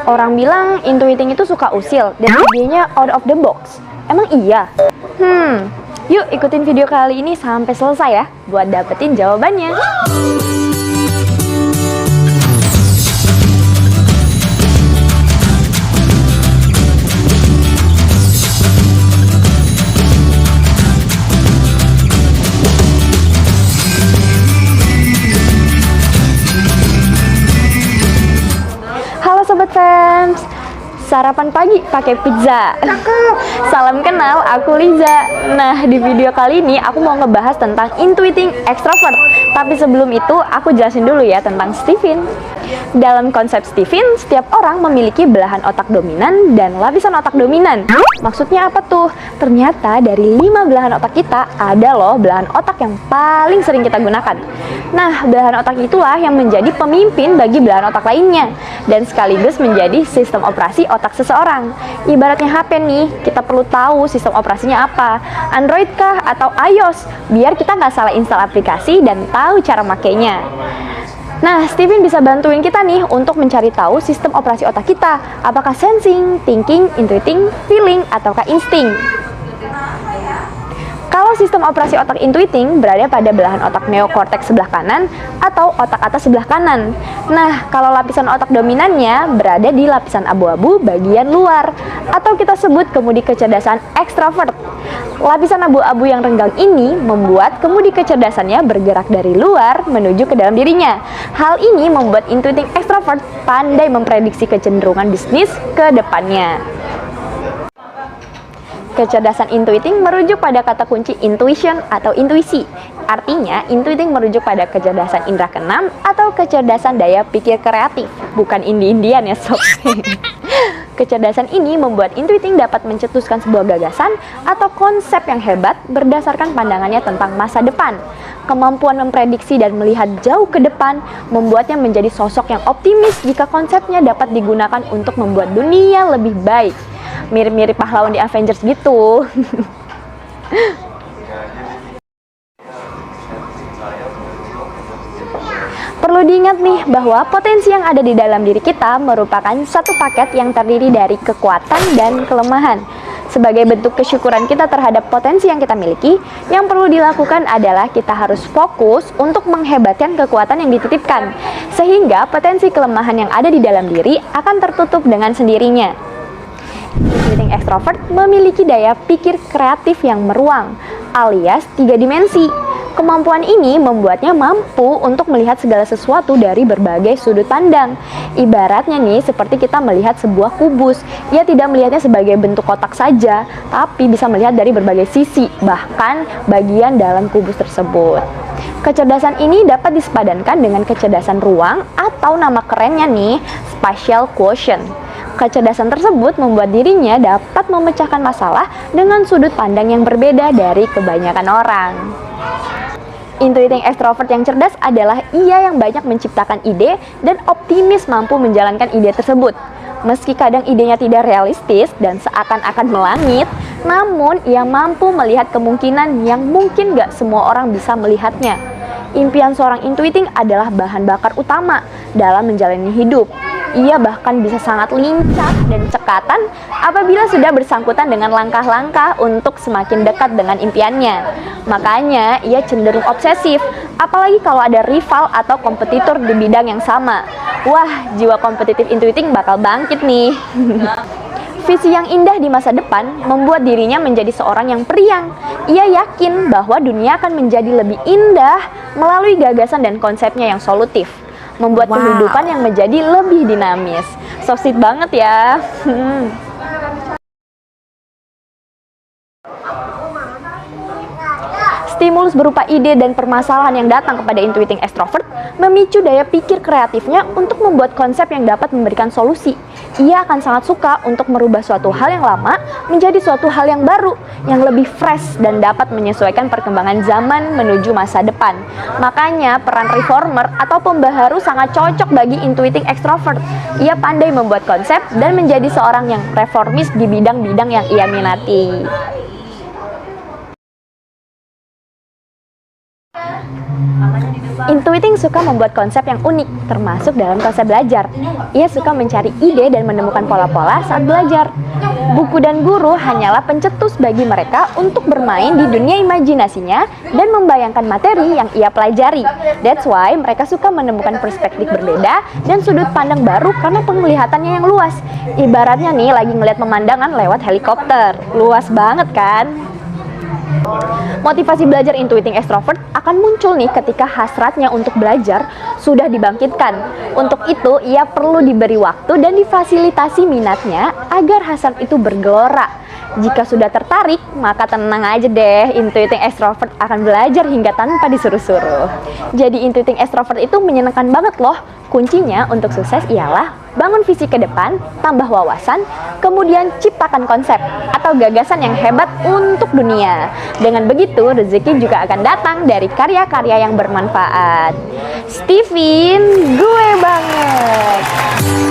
Orang bilang intuiting itu suka usil dan idenya out of the box. Emang iya? Yuk ikutin video kali ini sampai selesai ya, buat dapetin jawabannya. Halo Sobat Fans, sarapan pagi pakai pizza. Salam kenal, aku Liza. Nah, di video kali ini aku mau ngebahas tentang intuiting extrovert. Tapi sebelum itu, aku jelasin dulu ya tentang Stephen. Dalam konsep Stephen, setiap orang memiliki belahan otak dominan dan lapisan otak dominan. Maksudnya apa tuh? Ternyata dari 5 belahan otak kita, ada loh belahan otak yang paling sering kita gunakan. Nah, belahan otak itulah yang menjadi pemimpin bagi belahan otak lainnya, dan sekaligus menjadi sistem operasi otak seseorang. Ibaratnya HP nih, kita perlu tahu sistem operasinya apa, Android kah atau iOS, biar kita nggak salah install aplikasi dan tahu cara makainya. Nah, Stephen bisa bantuin kita nih untuk mencari tahu sistem operasi otak kita, apakah sensing, thinking, intuiting, feeling, ataukah insting. Kalau sistem operasi otak intuiting berada pada belahan otak neokorteks sebelah kanan atau otak atas sebelah kanan. Nah, kalau lapisan otak dominannya berada di lapisan abu-abu bagian luar, atau kita sebut kemudi kecerdasan ekstrovert. Lapisan abu-abu yang renggang ini membuat kemudi kecerdasannya bergerak dari luar menuju ke dalam dirinya. Hal ini membuat intuiting extrovert pandai memprediksi kecenderungan bisnis ke depannya. Kecerdasan intuiting merujuk pada kata kunci intuition atau intuisi. Artinya, intuiting merujuk pada kecerdasan indera keenam atau kecerdasan daya pikir kreatif. Bukan indie-indian ya sob. Kecerdasan ini membuat intuiting dapat mencetuskan sebuah gagasan atau konsep yang hebat berdasarkan pandangannya tentang masa depan. Kemampuan memprediksi dan melihat jauh ke depan membuatnya menjadi sosok yang optimis jika konsepnya dapat digunakan untuk membuat dunia lebih baik. Mirip-mirip pahlawan di Avengers gitu. Perlu diingat nih bahwa potensi yang ada di dalam diri kita merupakan satu paket yang terdiri dari kekuatan dan kelemahan. Sebagai bentuk kesyukuran kita terhadap potensi yang kita miliki, yang perlu dilakukan adalah kita harus fokus untuk menghebatkan kekuatan yang dititipkan, sehingga potensi kelemahan yang ada di dalam diri akan tertutup dengan sendirinya. Intuiting extrovert memiliki daya pikir kreatif yang meruang, alias 3 dimensi. Kemampuan ini membuatnya mampu untuk melihat segala sesuatu dari berbagai sudut pandang. Ibaratnya nih, seperti kita melihat sebuah kubus. Ia tidak melihatnya sebagai bentuk kotak saja, tapi bisa melihat dari berbagai sisi, bahkan bagian dalam kubus tersebut. Kecerdasan ini dapat disepadankan dengan kecerdasan ruang atau nama kerennya nih, spatial quotient. Kecerdasan tersebut membuat dirinya dapat memecahkan masalah dengan sudut pandang yang berbeda dari kebanyakan orang. Intuiting extrovert yang cerdas adalah ia yang banyak menciptakan ide dan optimis mampu menjalankan ide tersebut. Meski kadang idenya tidak realistis dan seakan-akan melangit, namun ia mampu melihat kemungkinan yang mungkin gak semua orang bisa melihatnya. Impian seorang intuiting adalah bahan bakar utama dalam menjalani hidup. Ia bahkan bisa sangat lincah dan cekatan apabila sudah bersangkutan dengan langkah-langkah untuk semakin dekat dengan impiannya. Makanya ia cenderung obsesif, apalagi kalau ada rival atau kompetitor di bidang yang sama. Wah, jiwa kompetitif intuiting bakal bangkit nih. Visi yang indah di masa depan membuat dirinya menjadi seorang yang periang. Ia yakin bahwa dunia akan menjadi lebih indah melalui gagasan dan konsepnya yang solutif, membuat kehidupan yang menjadi lebih dinamis. So sweet banget ya. Stimulus berupa ide dan permasalahan yang datang kepada intuiting extrovert memicu daya pikir kreatifnya untuk membuat konsep yang dapat memberikan solusi. Ia akan sangat suka untuk merubah suatu hal yang lama menjadi suatu hal yang baru, yang lebih fresh dan dapat menyesuaikan perkembangan zaman menuju masa depan. Makanya peran reformer atau pembaharu sangat cocok bagi intuiting extrovert. Ia pandai membuat konsep dan menjadi seorang yang reformis di bidang-bidang yang ia minati. Intuiting suka membuat konsep yang unik, termasuk dalam konsep belajar. Ia suka mencari ide dan menemukan pola-pola saat belajar. Buku dan guru hanyalah pencetus bagi mereka untuk bermain di dunia imajinasinya dan membayangkan materi yang ia pelajari. That's why mereka suka menemukan perspektif berbeda dan sudut pandang baru karena penglihatannya yang luas. Ibaratnya nih lagi ngeliat pemandangan lewat helikopter. Luas banget kan? Motivasi belajar intuiting extrovert akan muncul nih ketika hasratnya untuk belajar sudah dibangkitkan. Untuk itu, ia perlu diberi waktu dan difasilitasi minatnya agar hasrat itu bergelora. Jika sudah tertarik, maka tenang aja deh, intuiting extrovert akan belajar hingga tanpa disuruh-suruh. Jadi intuiting extrovert itu menyenangkan banget loh. Kuncinya untuk sukses ialah bangun visi ke depan, tambah wawasan, kemudian ciptakan konsep atau gagasan yang hebat untuk dunia. Dengan begitu, rezeki juga akan datang dari karya-karya yang bermanfaat. Steven, gue banget!